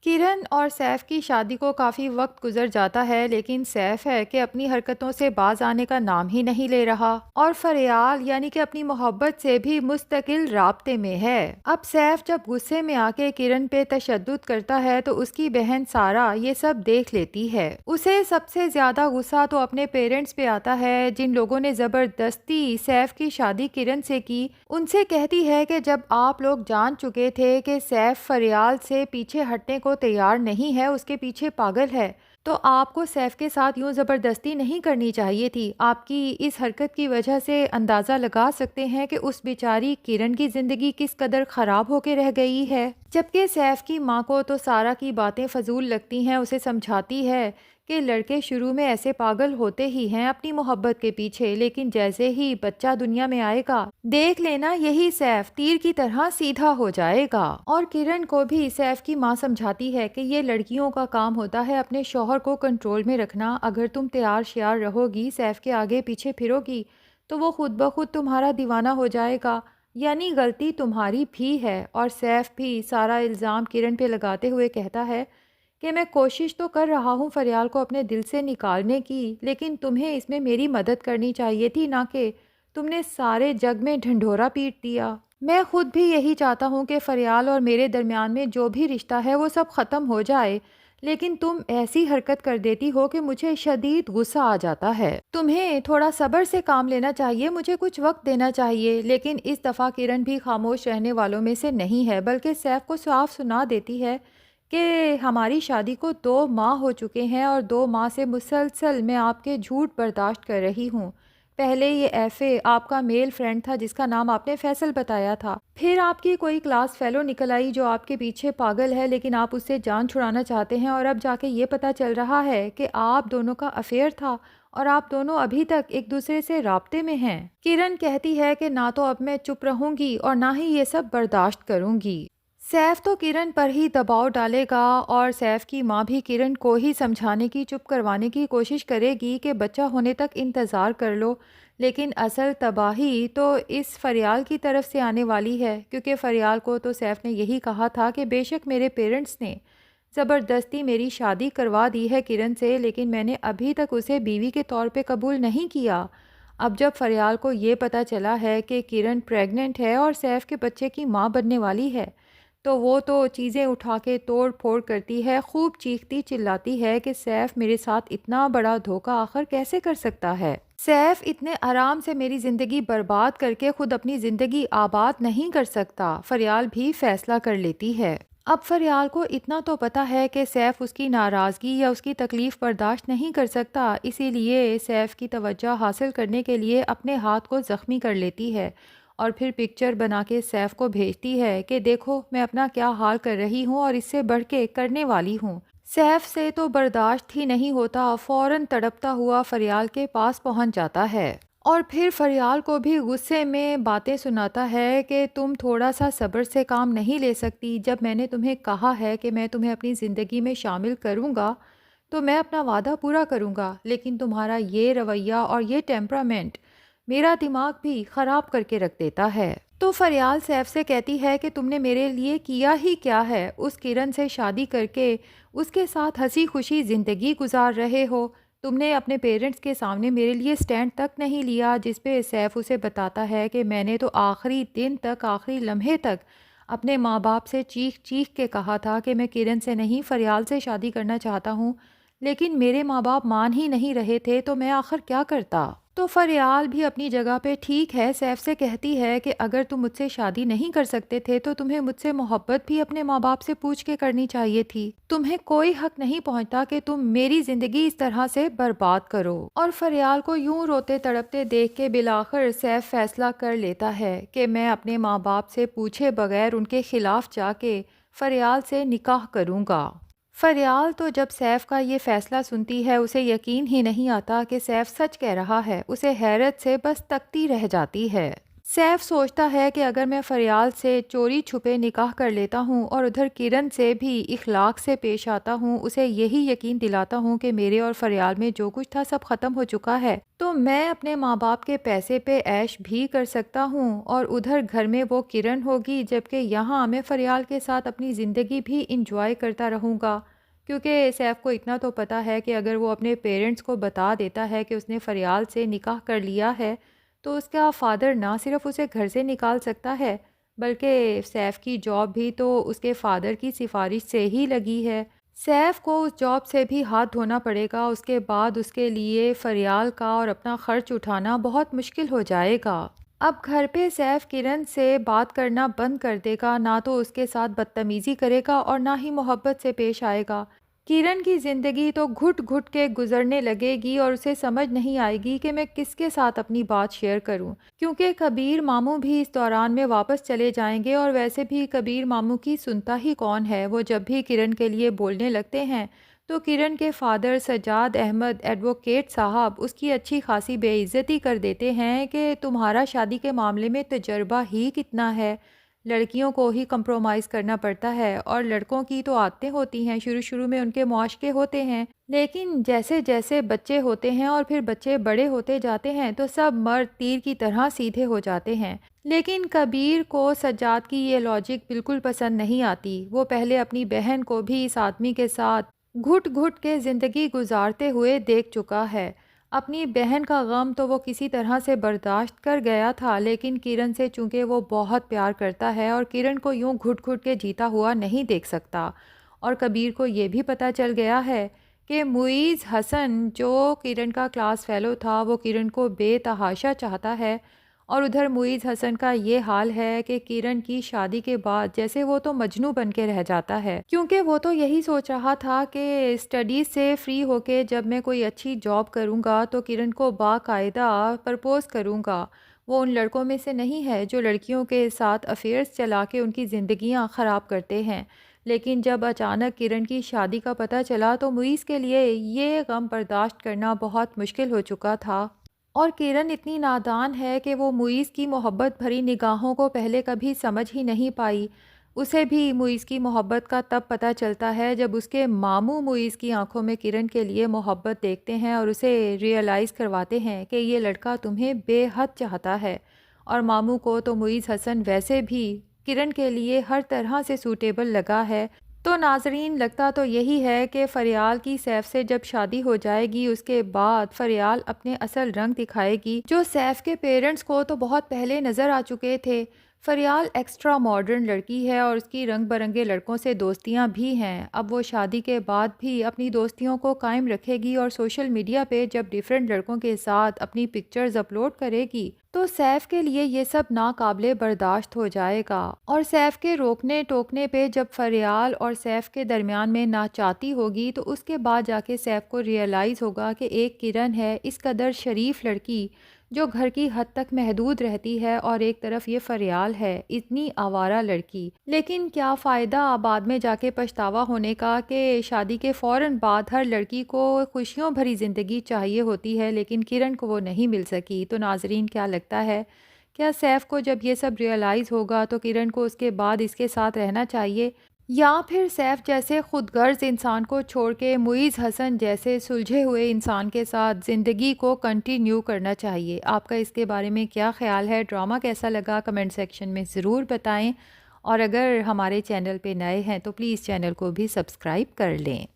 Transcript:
किरण और सैफ की शादी को काफ़ी वक्त गुजर जाता है, लेकिन सैफ है कि अपनी हरकतों से बाज आने का नाम ही नहीं ले रहा और फरियाल यानी कि अपनी मोहब्बत से भी मुस्तकिल राब्ते में है। अब सैफ जब गुस्से में आके किरण पे तशद्दुद करता है तो उसकी बहन सारा ये सब देख लेती है। उसे सबसे ज्यादा गुस्सा तो अपने पेरेंट्स पे आता है, जिन लोगों ने जबरदस्ती सैफ की शादी किरण से की। उनसे कहती है कि जब आप लोग जान चुके थे कि सैफ फरियाल से पीछे हटने को तैयार नहीं है, उसके पीछे पागल है, तो आपको सैफ के साथ यूं ज़बरदस्ती नहीं करनी चाहिए थी। आपकी इस हरकत की वजह से अंदाज़ा लगा सकते हैं कि उस बेचारी किरण की ज़िंदगी किस कदर ख़राब होकर रह गई है। जबकि सैफ की माँ को तो सारा की बातें फजूल लगती हैं। उसे समझाती है कि लड़के शुरू में ऐसे पागल होते ही हैं अपनी मोहब्बत के पीछे, लेकिन जैसे ही बच्चा दुनिया में आएगा देख लेना यही सैफ तीर की तरह सीधा हो जाएगा। और किरण को भी सैफ की माँ समझाती है कि ये लड़कियों का काम होता है अपने शौहर को कंट्रोल में रखना। अगर तुम तैयार श्यार रहोगी, सैफ के आगे पीछे फिरोगी, तो वो खुद ब खुद तुम्हारा दीवाना हो जाएगा। यानी गलती तुम्हारी भी है। और सैफ भी सारा इल्ज़ाम किरण पे लगाते हुए कहता है कि मैं कोशिश तो कर रहा हूँ फरियाल को अपने दिल से निकालने की, लेकिन तुम्हें इसमें मेरी मदद करनी चाहिए थी, ना कि तुमने सारे जग में ढंढोरा पीट दिया। मैं खुद भी यही चाहता हूँ कि फरियाल और मेरे दरमियान में जो भी रिश्ता है वो सब ख़त्म हो जाए, लेकिन तुम ऐसी हरकत कर देती हो कि मुझे शदीद गुस्सा आ जाता है। तुम्हें थोड़ा सब्र से काम लेना चाहिए, मुझे कुछ वक्त देना चाहिए। लेकिन इस दफ़ा किरण भी खामोश रहने वालों में से नहीं है, बल्कि सैफ को साफ सुना देती है कि हमारी शादी को 2 माह हो चुके हैं और 2 माह से मुसलसल मैं आपके झूठ बर्दाश्त कर रही हूँ। पहले ये एफए आपका मेल फ्रेंड था जिसका नाम आपने फैसल बताया था। फिर आपकी कोई क्लास फेलो निकल आई जो आपके पीछे पागल है, लेकिन आप उससे जान छुड़ाना चाहते हैं। और अब जाके ये पता चल रहा है कि आप दोनों का अफेयर था और आप दोनों अभी तक एक दूसरे से राब्ते में हैं। किरण कहती है कि ना तो अब मैं चुप रहूंगी और ना ही ये सब बर्दाश्त करूंगी। सैफ तो किरण पर ही दबाव डालेगा और सैफ की माँ भी किरण को ही समझाने की, चुप करवाने की कोशिश करेगी कि बच्चा होने तक इंतज़ार कर लो। लेकिन असल तबाही तो इस फरियाल की तरफ से आने वाली है, क्योंकि फरियाल को तो सैफ ने यही कहा था कि बेशक मेरे पेरेंट्स ने ज़बरदस्ती मेरी शादी करवा दी है किरण से, लेकिन मैंने अभी तक उसे बीवी के तौर पे कबूल नहीं किया। अब जब फरियाल को ये पता चला है कि किरण प्रेग्नेंट है और सैफ के बच्चे की माँ बनने वाली है, तो वो तो चीज़ें उठा के तोड़ फोड़ करती है, खूब चीखती चिल्लाती है कि सैफ मेरे साथ इतना बड़ा धोखा आखिर कैसे कर सकता है। सैफ इतने आराम से मेरी ज़िंदगी बर्बाद करके खुद अपनी ज़िंदगी आबाद नहीं कर सकता। फरियाल भी फैसला कर लेती है। अब फरियाल को इतना तो पता है कि सैफ उसकी नाराज़गी या उसकी तकलीफ़ बर्दाश्त नहीं कर सकता, इसीलिए सैफ की तवज्जो हासिल करने के लिए अपने हाथ को ज़ख्मी कर लेती है और फिर पिक्चर बना के सैफ को भेजती है कि देखो मैं अपना क्या हाल कर रही हूँ और इससे बढ़ के करने वाली हूँ। सैफ से तो बर्दाश्त ही नहीं होता, फ़ौरन तड़पता हुआ फरियाल के पास पहुँच जाता है और फिर फरियाल को भी गुस्से में बातें सुनाता है कि तुम थोड़ा सा सब्र से काम नहीं ले सकती। जब मैंने तुम्हें कहा है कि मैं तुम्हें अपनी ज़िंदगी में शामिल करूँगा तो मैं अपना वादा पूरा करूँगा, लेकिन तुम्हारा ये रवैया और ये टेम्परामेंट मेरा दिमाग भी ख़राब करके रख देता है। तो फरियाल सैफ से कहती है कि तुमने मेरे लिए किया ही क्या है, उस किरण से शादी करके उसके साथ हंसी खुशी ज़िंदगी गुजार रहे हो। तुमने अपने पेरेंट्स के सामने मेरे लिए स्टैंड तक नहीं लिया, जिस पे सैफ उसे बताता है कि मैंने तो आखिरी दिन तक, आखिरी लम्हे तक अपने माँ बाप से चीख चीख के कहा था कि मैं किरण से नहीं फरियाल से शादी करना चाहता हूँ, लेकिन मेरे माँ बाप मान ही नहीं रहे थे, तो मैं आखिर क्या करता। तो फरियाल भी अपनी जगह पे ठीक है। सैफ से कहती है कि अगर तुम मुझसे शादी नहीं कर सकते थे तो तुम्हें मुझसे मोहब्बत भी अपने माँ बाप से पूछ के करनी चाहिए थी। तुम्हें कोई हक नहीं पहुंचता कि तुम मेरी जिंदगी इस तरह से बर्बाद करो। और फरियाल को यूं रोते तड़पते देख के बिलाखिर सैफ फैसला कर लेता है कि मैं अपने माँ बाप से पूछे बगैर उनके खिलाफ जाके फरियाल से निकाह करूँगा। फरियाल तो जब सैफ का ये फैसला सुनती है उसे यकीन ही नहीं आता कि सैफ सच कह रहा है। उसे हैरत से बस तकती रह जाती है। सैफ सोचता है कि अगर मैं फरियाल से चोरी छुपे निकाह कर लेता हूँ और उधर किरण से भी इखलाक से पेश आता हूँ, उसे यही यकीन दिलाता हूँ कि मेरे और फरियाल में जो कुछ था सब ख़त्म हो चुका है, तो मैं अपने माँ बाप के पैसे पे ऐश भी कर सकता हूँ और उधर घर में वो किरण होगी, जबकि यहाँ मैं फरियाल के साथ अपनी ज़िंदगी भी इंजॉय करता रहूँगा। क्योंकि सैफ को इतना तो पता है कि अगर वो अपने पेरेंट्स को बता देता है कि उसने फरियाल से निकाह कर लिया है, तो उसका फ़ादर ना सिर्फ उसे घर से निकाल सकता है, बल्कि सैफ़ की जॉब भी तो उसके फ़ादर की सिफारिश से ही लगी है। सैफ़ को उस जॉब से भी हाथ धोना पड़ेगा, उसके बाद उसके लिए फ़रियाल का और अपना ख़र्च उठाना बहुत मुश्किल हो जाएगा। अब घर पे सैफ़ किरण से बात करना बंद कर देगा, ना तो उसके साथ बदतमीज़ी करेगा और ना ही मोहब्बत से पेश आएगा। किरण की ज़िंदगी तो घुट-घुट के गुज़रने लगेगी और उसे समझ नहीं आएगी कि मैं किसके साथ अपनी बात शेयर करूं, क्योंकि कबीर मामू भी इस दौरान में वापस चले जाएंगे और वैसे भी कबीर मामू की सुनता ही कौन है। वो जब भी किरण के लिए बोलने लगते हैं तो किरण के फादर सज्जाद अहमद एडवोकेट साहब उसकी अच्छी खासी बेइज्जती कर देते हैं कि तुम्हारा शादी के मामले में तजर्बा ही कितना है, लड़कियों को ही कंप्रोमाइज़ करना पड़ता है और लड़कों की तो आदतें होती हैं, शुरू शुरू में उनके मुआशके होते हैं, लेकिन जैसे जैसे बच्चे होते हैं और फिर बच्चे बड़े होते जाते हैं तो सब मर्द तीर की तरह सीधे हो जाते हैं। लेकिन कबीर को सज्जाद की ये लॉजिक बिल्कुल पसंद नहीं आती। वो पहले अपनी बहन को भी इस आदमी के साथ घुट घुट के ज़िंदगी गुजारते हुए देख चुका है। अपनी बहन का गम तो वो किसी तरह से बर्दाश्त कर गया था, लेकिन किरण से चूंकि वो बहुत प्यार करता है और किरण को यूं घुट घुट के जीता हुआ नहीं देख सकता। और कबीर को ये भी पता चल गया है कि मुईज़ हसन जो किरण का क्लास फेलो था, वो किरण को बेतहाशा चाहता है। और उधर मुईज़ हसन का ये हाल है कि किरण की शादी के बाद जैसे वो तो मजनू बन के रह जाता है, क्योंकि वो तो यही सोच रहा था कि स्टडीज़ से फ्री होके जब मैं कोई अच्छी जॉब करूँगा तो किरण को बाकायदा प्रपोज़ करूँगा। वो उन लड़कों में से नहीं है जो लड़कियों के साथ अफेयर्स चला के उनकी ज़िंदगियाँ ख़राब करते हैं। लेकिन जब अचानक किरण की शादी का पता चला तो मुईज़ के लिए ये गम बर्दाश्त करना बहुत मुश्किल हो चुका था। और किरण इतनी नादान है कि वो मुईज़ की मोहब्बत भरी निगाहों को पहले कभी समझ ही नहीं पाई। उसे भी मुईज़ की मोहब्बत का तब पता चलता है जब उसके मामू मुईज़ की आंखों में किरण के लिए मोहब्बत देखते हैं और उसे रियलाइज़ करवाते हैं कि ये लड़का तुम्हें बेहद चाहता है। और मामू को तो मुईज़ हसन वैसे भी किरण के लिए हर तरह से सूटेबल लगा है। तो नाज़रीन, लगता तो यही है कि फ़रियाल की सैफ़ से जब शादी हो जाएगी उसके बाद फ़रियाल अपने असल रंग दिखाएगी, जो सैफ़ के पेरेंट्स को तो बहुत पहले नज़र आ चुके थे। फ़रियाल एक्स्ट्रा मॉडर्न लड़की है और उसकी रंग बरंगे लड़कों से दोस्तियां भी हैं। अब वो शादी के बाद भी अपनी दोस्तियों को कायम रखेगी और सोशल मीडिया पे जब डिफरेंट लड़कों के साथ अपनी पिक्चर्स अपलोड करेगी तो सैफ़ के लिए ये सब नाकाबिले बर्दाश्त हो जाएगा। और सैफ़ के रोकने टोकने पे जब फ़रियाल और सैफ़ के दरमियान में नाचाती होगी तो उसके बाद जाके सैफ़ को रियलाइज़ होगा कि एक किरण है इस कदर शरीफ लड़की जो घर की हद तक महदूद रहती है और एक तरफ ये फरियाल है इतनी आवारा लड़की। लेकिन क्या फ़ायदा बाद में जाके पछतावा होने का कि शादी के फ़ौरन बाद हर लड़की को खुशियों भरी ज़िंदगी चाहिए होती है, लेकिन किरण को वो नहीं मिल सकी। तो नाजरीन, क्या लगता है, क्या सैफ़ को जब ये सब रियलाइज़ होगा तो किरण को उसके बाद इसके साथ रहना चाहिए, या फिर सैफ जैसे खुदगर्ज इंसान को छोड़ के मुईज़ हसन जैसे सुलझे हुए इंसान के साथ ज़िंदगी को कंटिन्यू करना चाहिए? आपका इसके बारे में क्या ख़्याल है? ड्रामा कैसा लगा कमेंट सेक्शन में ज़रूर बताएं। और अगर हमारे चैनल पे नए हैं तो प्लीज़ चैनल को भी सब्सक्राइब कर लें।